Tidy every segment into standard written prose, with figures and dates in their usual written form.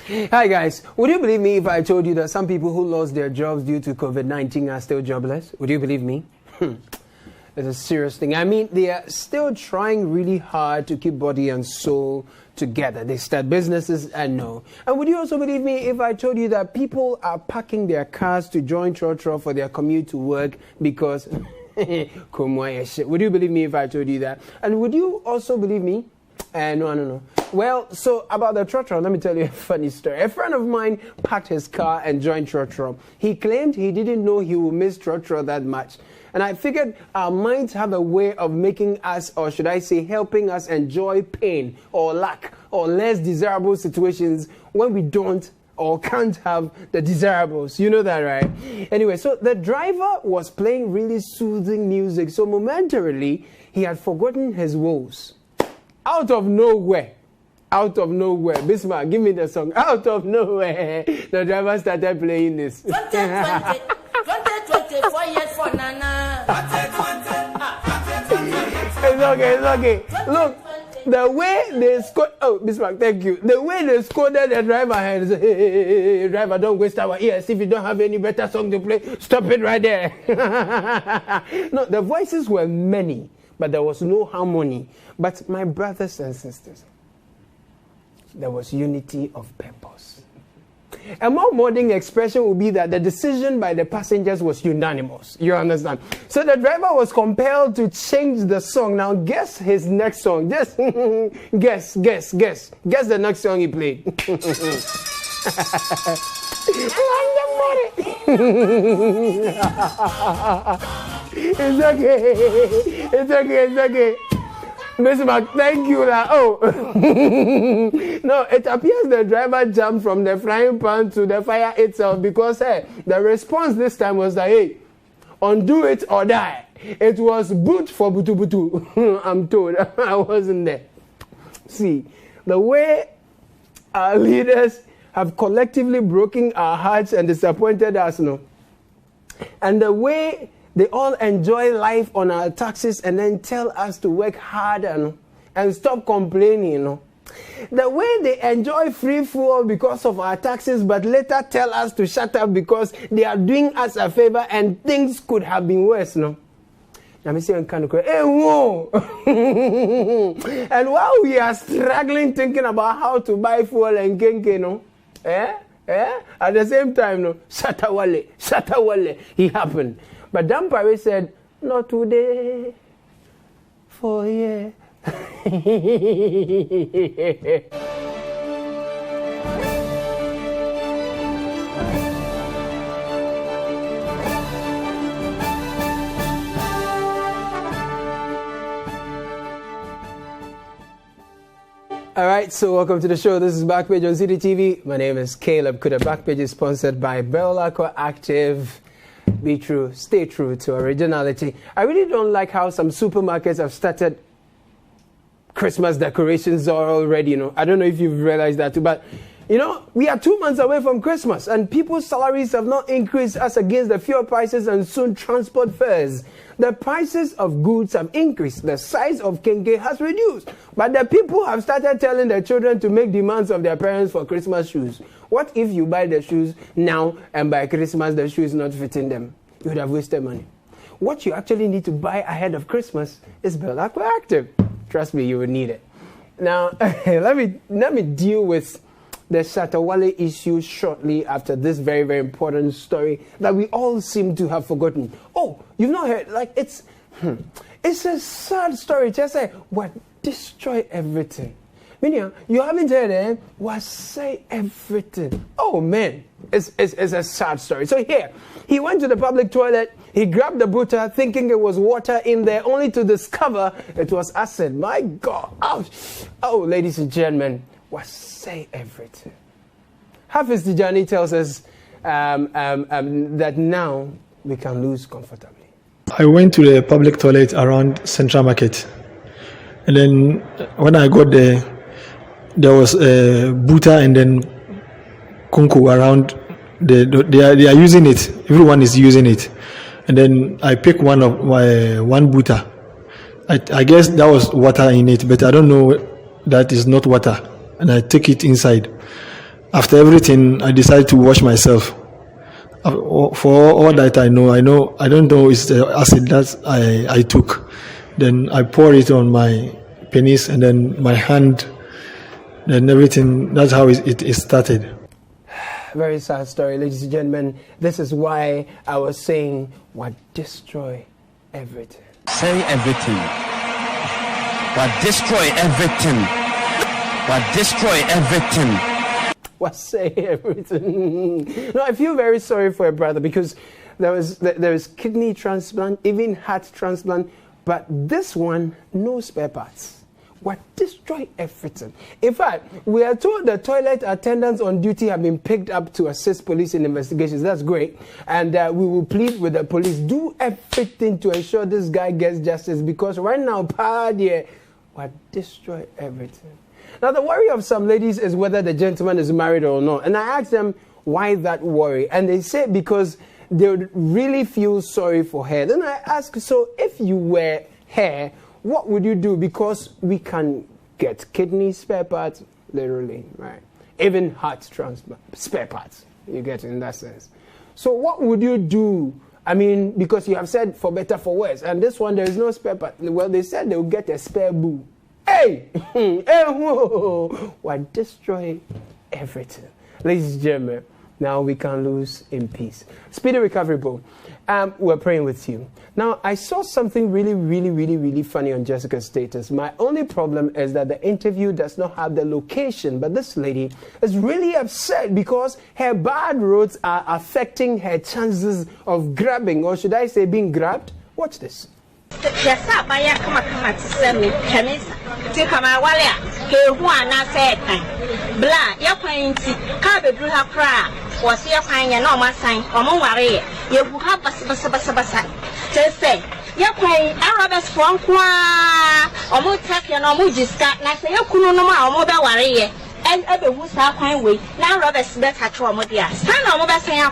Hi guys, would you believe me if I told you that some people who lost their jobs due to COVID-19 are still jobless? Would you believe me? It's a serious thing. I mean, they are still trying really hard to keep body and soul together. They start businesses and no. And would you also believe me if I told you that people are parking their cars to join Trotro for their commute to work because... Would you believe me if I told you that? And would you also believe me? No. Well, so about the Trotro, let me tell you a funny story. A friend of mine parked his car and joined Trotro. He claimed he didn't know he would miss Trotro that much. And I figured our minds have a way of making us, or should I say, helping us enjoy pain or lack or less desirable situations when we don't or can't have the desirables. You know that, right? Anyway, so the driver was playing really soothing music. So momentarily, he had forgotten his woes. Out of nowhere, Bismarck, give me the song. Out of nowhere, the driver started playing this. 2020, 2024 years for Nana. It's okay. Look, the way they scored, Bismarck, thank you. The way they scolded the driver and said, hey, driver, don't waste our ears. If you don't have any better song to play, stop it right there. No, the voices were many, but there was no harmony. But my brothers and sisters, there was unity of purpose. A more modern expression would be that the decision by the passengers was unanimous. You understand? So the driver was compelled to change the song. Now guess his next song. Just guess. Guess the next song he played. It's okay. Bismarck, thank you. No, it appears the driver jumped from the frying pan to the fire itself because the response this time was that, hey, undo it or die. It was boot for butu. I'm told. I wasn't there. See, the way our leaders have collectively broken our hearts and disappointed us, and the way they all enjoy life on our taxes and then tell us to work harder and stop complaining. The way they enjoy free fuel because of our taxes but later tell us to shut up because they are doing us a favor and things could have been worse. I'm saying, hey, whoa! And while we are struggling thinking about how to buy fuel and kenke, at the same time, Shatta Wale, he happened. But Dampare said, not today, for yeah. All right, so welcome to the show. This is Backpage on Citi TV. My name is Caleb Kudah. Backpage is sponsored by Bellacqua Active. Be true, stay true to originality. I really don't like how some supermarkets have started Christmas decorations already, I don't know if you've realized that too, but we are 2 months away from Christmas and people's salaries have not increased as against the fuel prices and soon transport fares. The prices of goods have increased. The size of kenke has reduced. But the people have started telling their children to make demands of their parents for Christmas shoes. What if you buy the shoes now and by Christmas the shoe is not fitting them? You would have wasted money. What you actually need to buy ahead of Christmas is Bellacqua Active. Trust me, you will need it. Now, let me deal with the Shatta Wale issue shortly after this very, very important story that we all seem to have forgotten. Oh, you've not heard? It's a sad story. Just say, what? Destroy everything. Meaning, you haven't heard what say everything. Oh man, it's a sad story. So here, he went to the public toilet, he grabbed the butter thinking it was water in there, only to discover it was acid. My God. Ouch. Oh, ladies and gentlemen, what say everything. Hafiz Tijani tells us that now we can lose comfortably. I went to the public toilet around Central Market. And then when I got there was butter and then kunku around. They are using it. Everyone is using it. And then I picked one butter. I guess that was water in it, but I don't know that is not water. And I take it inside. after everything, I decided to wash myself. For all that I don't know it's the acid that I took. Then I pour it on my penis and then my hand, then everything. That's how it started. Very sad story, ladies and gentlemen. This is why I was saying what destroy everything. Say everything. What destroy everything. What destroy everything. What say everything. No, I feel very sorry for a brother because there is kidney transplant, even heart transplant, but this one, no spare parts. What destroy everything. In fact, we are told the toilet attendants on duty have been picked up to assist police in investigations. That's great. And we will plead with the police, do everything to ensure this guy gets justice, because right now, what destroy everything. Now, the worry of some ladies is whether the gentleman is married or not. And I asked them why that worry. And they said because they would really feel sorry for her. Then I asked, so if you were her, what would you do? Because we can get kidney spare parts, literally, right? Even heart transplant, spare parts, you get in that sense. So what would you do? I mean, because you have said for better, for worse. And this one, there is no spare part. Well, they said they will get a spare boo. Hey! Hey, whoa! What destroy everything. Ladies and gentlemen, now we can lose in peace. Speedy recovery, bro. We're praying with you. Now, I saw something really funny on Jessica's status. My only problem is that the interview does not have the location, but this lady is really upset because her bad roads are affecting her chances of grabbing, or should I say being grabbed? Watch this. Yes, I come to send me Chinese. Take my wallet. He one I said, Blah, you're playing to carve a blue cry. Was your fine and no more sign or more worry. You will have a just say, you're playing Arabs from Qua or more tap and or more just got nice. You couldn't know my mobile worry. And other who's our fine way. Now, Robert's better to a modia. Stand on mobile saying,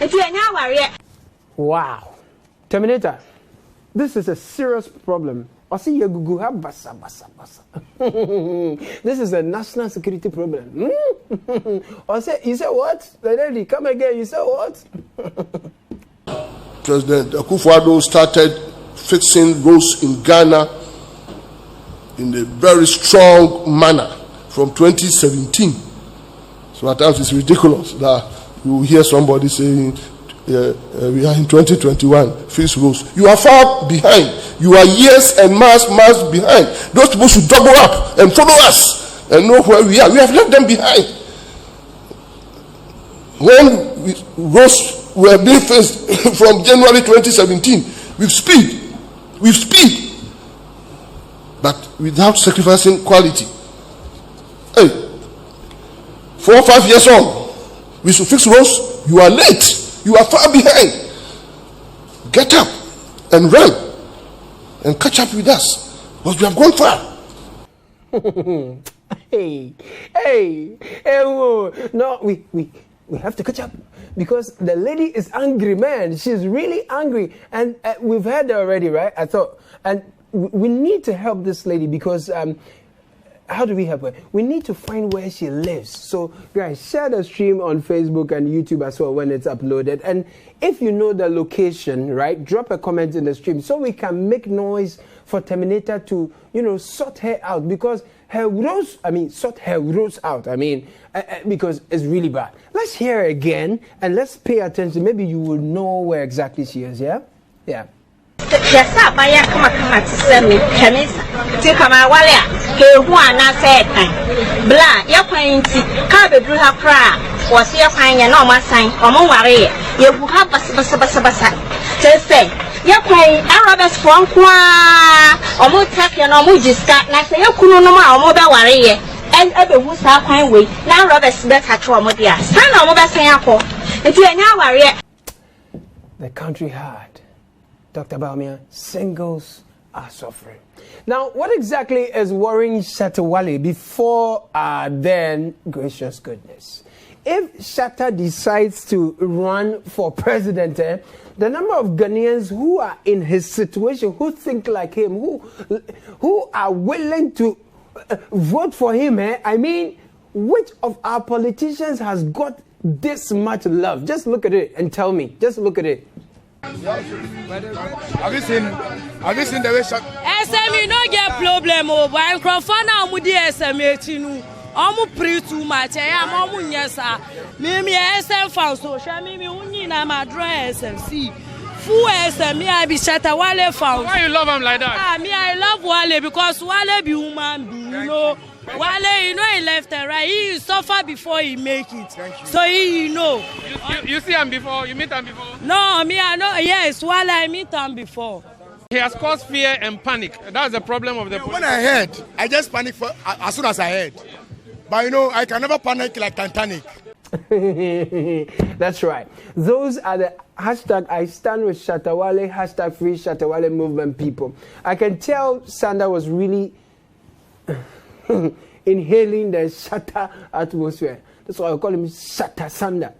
if you are now worry. Wow. Terminator. This is a serious problem. This is a national security problem. You said what? Lady, come again. You said what? President Akufo-Addo started fixing roads in Ghana in a very strong manner from 2017. So at times it's ridiculous that you hear somebody saying, we are in 2021, fix roads. You are far behind. You are years and months behind. Those people should double up and follow us and know where we are. We have left them behind. When roads were being fixed from January 2017, with speed, but without sacrificing quality. Hey, 4 or 5 years on, we should fix roads. You are late. You are far behind. Get up and run and catch up with us, because we have gone far. Hey, whoa. No, we have to catch up because the lady is angry, man. She's really angry, and we've heard her already, right? I thought, and we need to help this lady because how do we help her? We need to find where she lives. So, guys, share the stream on Facebook and YouTube as well when it's uploaded. And if you know the location, right, drop a comment in the stream so we can make noise for Terminator to, sort her out, because her roads, sort her roads out. Because it's really bad. Let's hear her again and let's pay attention. Maybe you will know where exactly she is, yeah? Yeah. Yes, I come to send me Chinese. Take my wallet. He one I said, Blah, you're playing to carve a blue cry. Was your fine and no more sign or more worry. You will have a just say, you're playing Arabs from Qua or more tap and or more just got nice. You couldn't know my mobile worry. And other who's our fine way. Now, Robert's better to a modia. Stand on mobile saying, if you are now worry. The country hard. Dr. Baumia, singles are suffering. Now, what exactly is worrying Shatta Wale before then? Gracious goodness. If Shatta decides to run for president, the number of Ghanaians who are in his situation, who think like him, who are willing to vote for him, which of our politicians has got this much love? Just look at it and tell me. Just look at it. Have you seen the way SME no get problem o, but microphone na mu di SME tinu. Omu pre too much. I'm omu nyesa. Me SM fan so. Me unyi na ma draw SMC. Full SME I be Shatta Wale fan. Why you love him like that? Me I love Wale because Wale be human being, you know. Wale, you know he left and right. He suffer before he make it. So he, you know. You see him before? You meet him before? No, me I know. Yes, Wale I meet him before. He has caused fear and panic. That's the problem of the police. When I heard, I just panicked as soon as I heard. But you know, I can never panic like Titanic. That's right. Those are the hashtag I stand with Shatta Wale, hashtag free Shatta Wale movement people. I can tell Sanda was really inhaling the Shatta atmosphere. That's why I call him Shatta Sanda.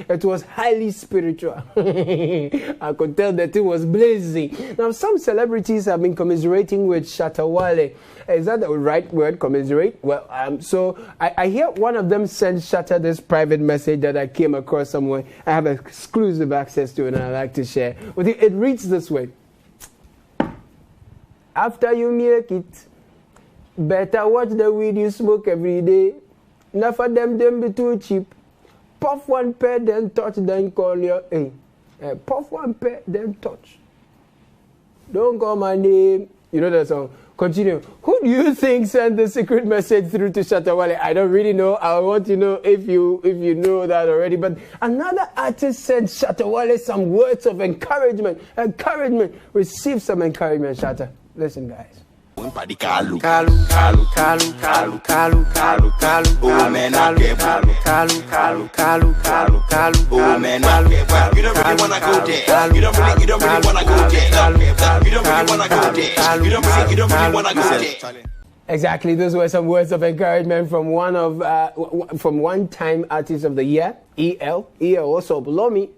It was highly spiritual. I could tell that it was blazing. Now, some celebrities have been commiserating with Shatta Wale. Is that the right word, commiserate? Well, so I hear one of them send Shatta this private message that I came across somewhere. I have exclusive access to it and I'd like to share with you. It reads this way. After you make it, better watch the weed you smoke every day. Not for them be too cheap. Puff one pair, then touch, then call your puff one pair, then touch. Don't call my name. You know that song. Continue. Who do you think sent the secret message through to Shatta Wale? I don't really know. I want to know if you know that already. But another artist sent Shatta Wale some words of encouragement. Receive some encouragement, Shatta. Listen, guys. Kalu, kalu, kalu, kalu, kalu, kalu, kalu, kalu, oh man, I get kalu, kalu, kalu, kalu, kalu, kalu, oh man, I get you don't really wanna go there. You don't really wanna go there. You don't really wanna go there. You don't really wanna go there. Exactly, those were some words of encouragement from one-time artist of the year, EL also below me.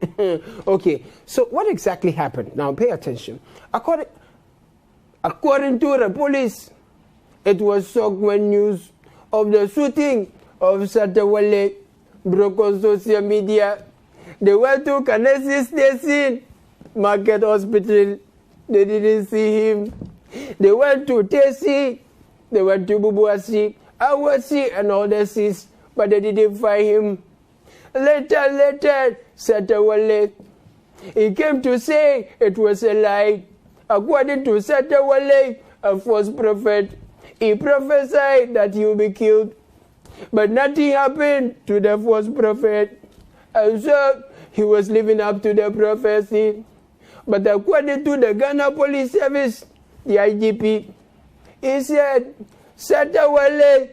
Okay, so what exactly happened? Now pay attention. According to the police, it was shocked when news of the shooting of Shatta Wale broke on social media. They went to Kanesi Station, Market Hospital. They didn't see him. They went to Tesi. They went to Bubuasi, Awasi, and all the Cs, but they didn't find him. Later, Shatta Wale, he came to say it was a lie. According to Shatta Wale, a false prophet, he prophesied that he will be killed. But nothing happened to the false prophet. And so he was living up to the prophecy. But according to the Ghana Police Service, the IGP, he said, Shatta Wale,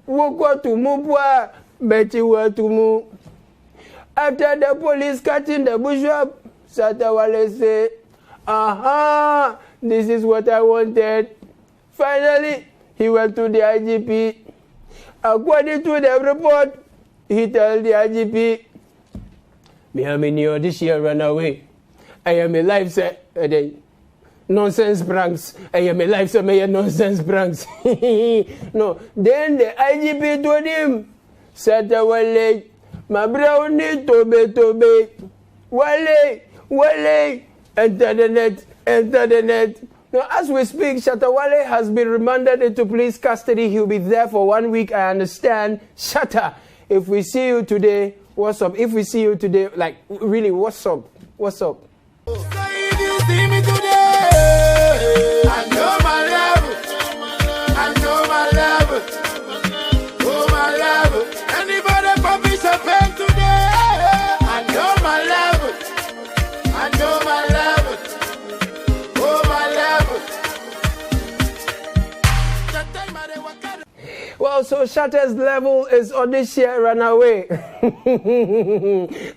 woko to mubwa, beti wa to move. After the police catching the bishop, Shatta Wale said, aha, this is what I wanted. Finally, he went to the IGP. According to the report, he told the IGP, me am in your this year run away. I am a life set nonsense pranks. I am a life set nonsense pranks. No, then the IGP told him, Shatta Wale, my brownie tobe. Wale. Enter the net. Now, as we speak, Shatta Wale has been remanded into police custody. He'll be there for 1 week, I understand. Shatta, if we see you today, what's up? If we see you today, like, really, what's up? What's up? So if you see me today, I know my love. I know my love. Oh, my love. Anybody for me to pay today, I know my love. I know my love. Well, so Shatta's level is on this year runaway.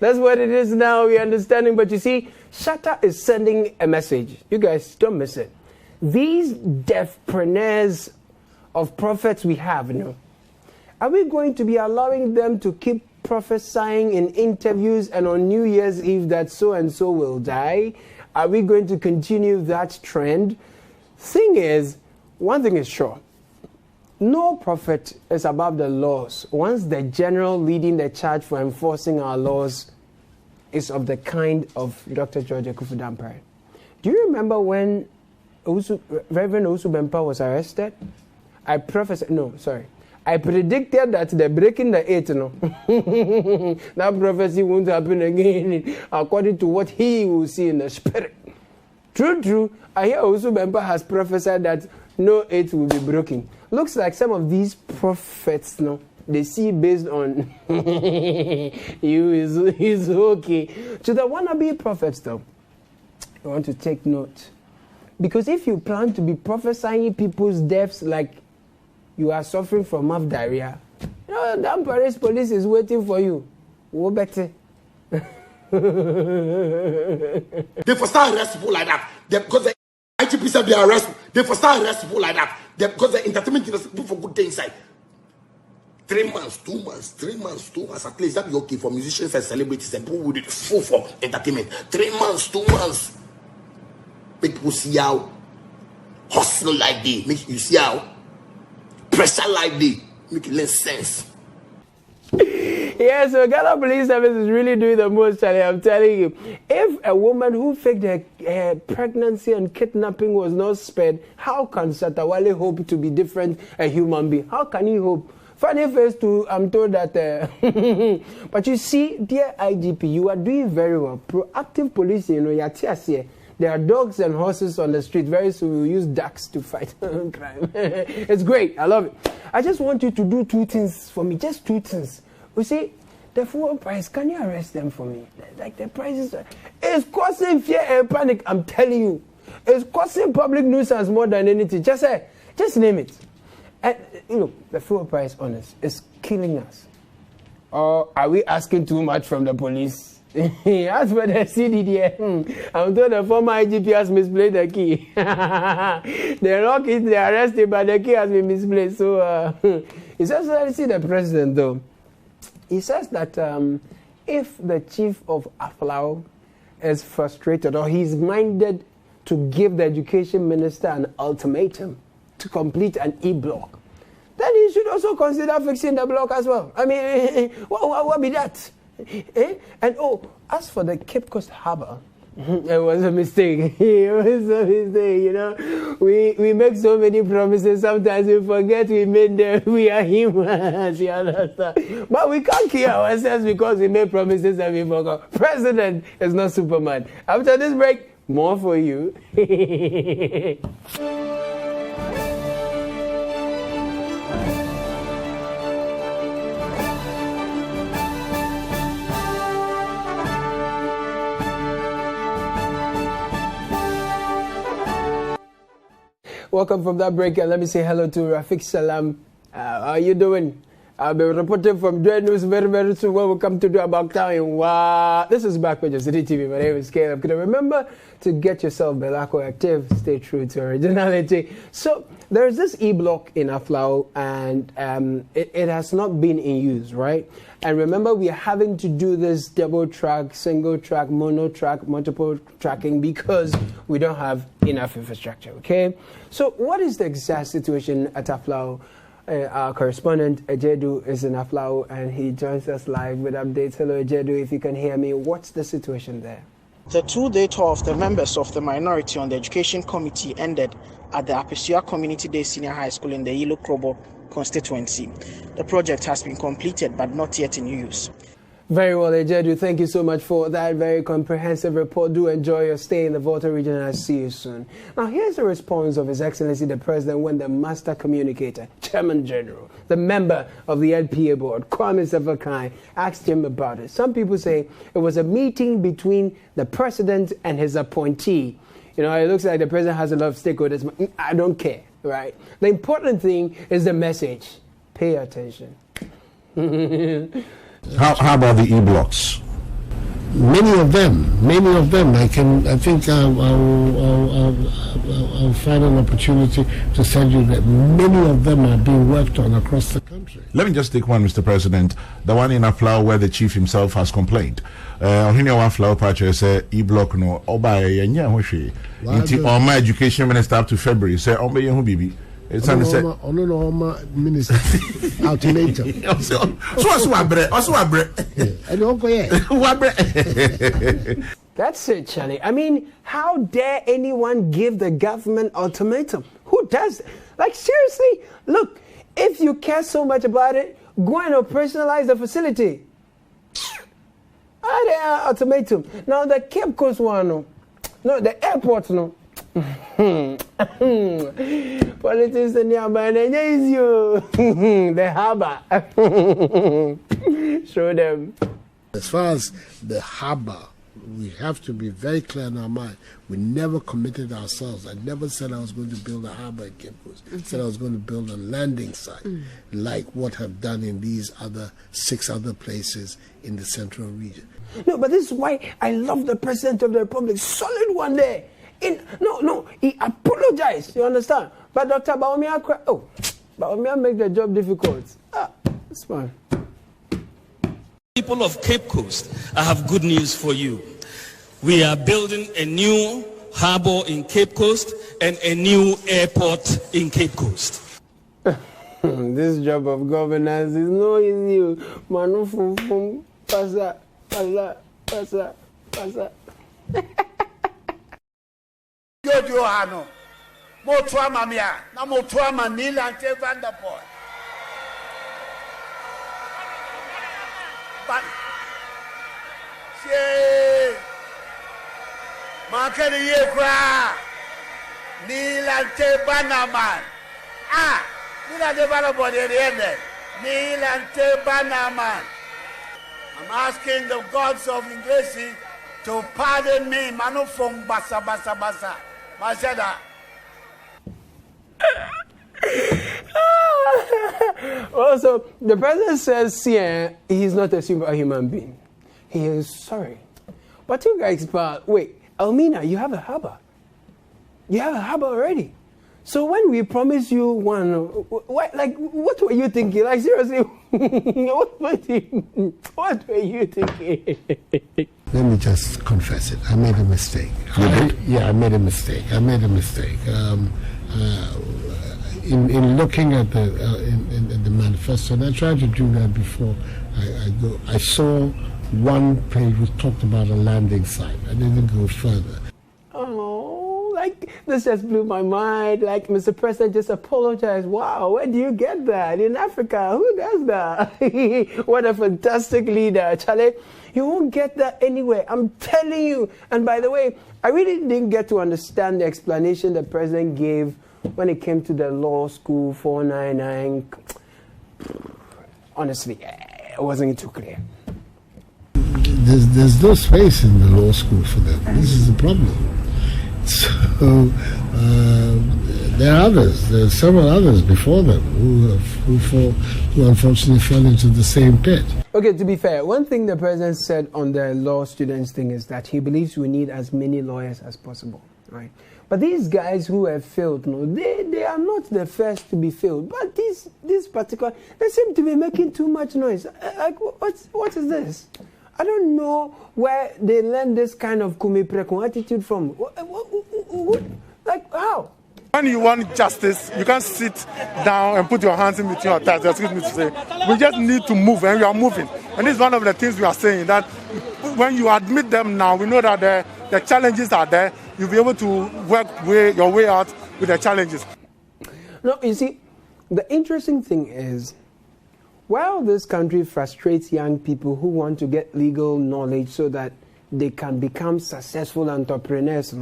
That's what it is now, we're understanding. But you see, Shatta is sending a message. You guys, don't miss it. These deafpreneurs of prophets we have, are we going to be allowing them to keep prophesying in interviews and on New Year's Eve that so-and-so will die? Are we going to continue that trend? Thing is, one thing is sure. No prophet is above the laws. Once the general leading the charge for enforcing our laws is of the kind of Dr. George Kudah. Do you remember when Reverend Osu Bempa was arrested? I predicted that the breaking the eight, that prophecy won't happen again according to what he will see in the spirit. True. I hear Osu Bempa has prophesied that no eight will be broken. Looks like some of these prophets, they see based on you is okay. To the wannabe prophets, though, I want to take note. Because if you plan to be prophesying people's deaths like you are suffering from mouth diarrhea, the Paris police is waiting for you. What better? They for start arrest people like that. Because the IGP said they arrest. They for start arrest people like that. Because the entertainment industry people for good day inside. 3 months, 2 months, 3 months, 2 months. At least that be okay for musicians and celebrities and people who did full for entertainment. 3 months, 2 months. Make people see how hustle like they. Make you see how pressure like they. Make it less sense. Yeah, so Ghana Police Service is really doing the most, Charlie. I'm telling you. If a woman who faked her pregnancy and kidnapping was not spared, how can Shatta Wale hope to be different, a human being? How can he hope? Funny face too, I'm told that. But you see, dear IGP, you are doing very well. Proactive policing, there are dogs and horses on the street. Very soon we'll use ducks to fight crime. It's great. I love it. I just want you to do 2 things for me. Just 2 things. You see, the fuel price, can you arrest them for me? Like the prices, it's causing fear and panic, I'm telling you. It's causing public nuisance more than anything. Just name it. And, the fuel price, honest, is killing us. Or are we asking too much from the police? As for the CDD, I'm told the former IGP has misplaced the key. The lock is arrested, but the key has been misplaced. So, it's also to see the president, though. He says that if the chief of Aflao is frustrated or he's minded to give the education minister an ultimatum to complete an e-block, then he should also consider fixing the block as well. I mean, what be that? And as for the Cape Coast Harbour, it was a mistake. It was a mistake, We make so many promises, sometimes we forget we made them. We are humans, you understand? But we can't kill ourselves because we made promises and we forgot. President is not Superman. After this break, more for you. Welcome from that break, and let me say hello to Rafiq Salam. How are you doing? I'll be reporting from Dread News very, very soon when we come to do about time. Wow. This is Backpage of Citi TV. My name is Caleb. Could remember to get yourself Belako active, stay true to originality. So there's this e-block in Aflao, and it has not been in use, right? And remember, we are having to do this double track, single track, mono track, multiple tracking because we don't have enough infrastructure, okay? So what is the exact situation at Aflao? Our correspondent, Ejedu, is in Aflao, and he joins us live with updates. Hello, Ejedu, if you can hear me. What's the situation there? The 2-day tour of the members of the minority on the Education Committee ended at the Apesua Community Day Senior High School in the Yilo Krobo constituency. The project has been completed but not yet in use. Very well, Ejedu. Thank you so much for that very comprehensive report. Do enjoy your stay in the Volta region, and I'll see you soon. Now, here's the response of His Excellency the President when the Master Communicator, Chairman General, the member of the LPA board, Kwame Sefakai, asked him about it. Some people say it was a meeting between the President and his appointee. It looks like the President has a lot of stakeholders. I don't care, right? The important thing is the message. Pay attention. How about the e-blocks? Many of them. I think I'll find an opportunity to send you that many of them are being worked on across the country. Let me just take one, Mr. President. The one in Aflao where the chief himself has complained. Aflao Pacha say e-block no oba yenya hoshi. Inti my education minister up to February say ombe yehu bibi. It's on the minister ultimatum. That's it, Charlie. I mean, how dare anyone give the government ultimatum? Who does? Like, seriously? Look, if you care so much about it, go and operationalize the facility. Ultimatum. Now, the Cape Coast one, no, the airport, no. Politics in Yaba, is you. The harbor. Show them. As far as the harbor, we have to be very clear in our mind. We never committed ourselves. I never said I was going to build a harbor in Cape Coast. I said I was going to build a landing site, like what I've done in these 6 other places in the central region. No, but this is why I love the President of the Republic. Solid one there. No, he apologized. You understand? But Dr. Baumia, Baumia make the job difficult. It's fine. People of Cape Coast, I have good news for you. We are building a new harbor in Cape Coast and a new airport in Cape Coast. This job of governance is no easy. Manu fum pasa. Yo hano. Mo tuama mia. Na mo tuama Nilante Vanderpool. But she Makani Yekra Nilante Banaman. Nilante Banaman Nilante Banaman. I'm asking the gods of Inglesi to pardon me. Manu fong basa. Masada. Also, the president says, he's not a human being. He is sorry. But you guys, wait, Elmina, you have a harbor. You have a harbor already. So when we promise you one, what were you thinking? Like, seriously, what were you thinking? Let me just confess it. I made a mistake. I made a mistake. In looking at the manifesto, and I tried to do that before I saw one page which talked about a landing site. I didn't go further. Oh, like this just blew my mind. Like Mr. President just apologized. Wow, where do you get that? In Africa, who does that? What a fantastic leader, Charlie. You won't get that anywhere. I'm telling you. And by the way, I really didn't get to understand the explanation the president gave when it came to the law school 499. Honestly, it wasn't too clear. There's no space in the law school for them. This is the problem. So there are others. There are several others before them who unfortunately fell into the same pit. Okay, to be fair, one thing the president said on the law students thing is that he believes we need as many lawyers as possible, right? But these guys who have failed, they are not the first to be failed. But this particular, they seem to be making too much noise. Like, what is this? I don't know where they learn this kind of kumipreko attitude from. Like, how? When you want justice, you can't sit down and put your hands in between your thighs. Excuse me to say. We just need to move, and we are moving. And this is one of the things we are saying, that when you admit them now, we know that the challenges are there. You'll be able to work your way out with the challenges. No, you see, the interesting thing is, while this country frustrates young people who want to get legal knowledge so that they can become successful entrepreneurs,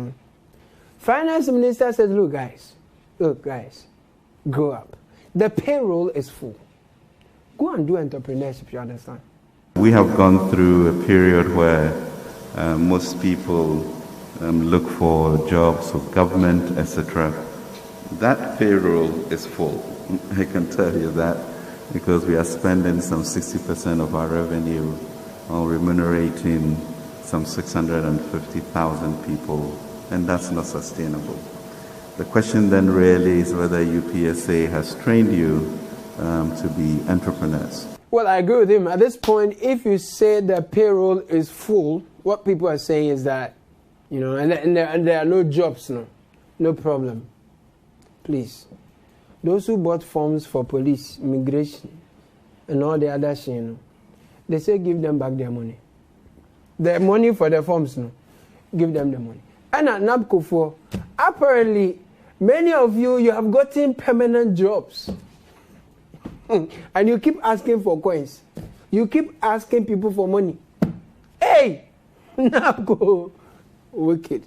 Finance Minister says, look guys, grow up. The payroll is full. Go and do entrepreneurship, you understand? We have gone through a period where most people look for jobs of government, etc. That payroll is full. I can tell you that, because we are spending some 60% of our revenue on remunerating some 650,000 people, and that's not sustainable. The question then really is whether UPSA has trained you to be entrepreneurs. Well, I agree with him. At this point, if you say the payroll is full, what people are saying is that, and there are no jobs, no problem. Please, those who bought forms for police, immigration, and all the other shit, you know, they say give them back their money. The money for the forms, no, give them the money. And at NABCO, apparently, many of you have gotten permanent jobs. And you keep asking for coins. You keep asking people for money. Hey! NABCO. Wicked.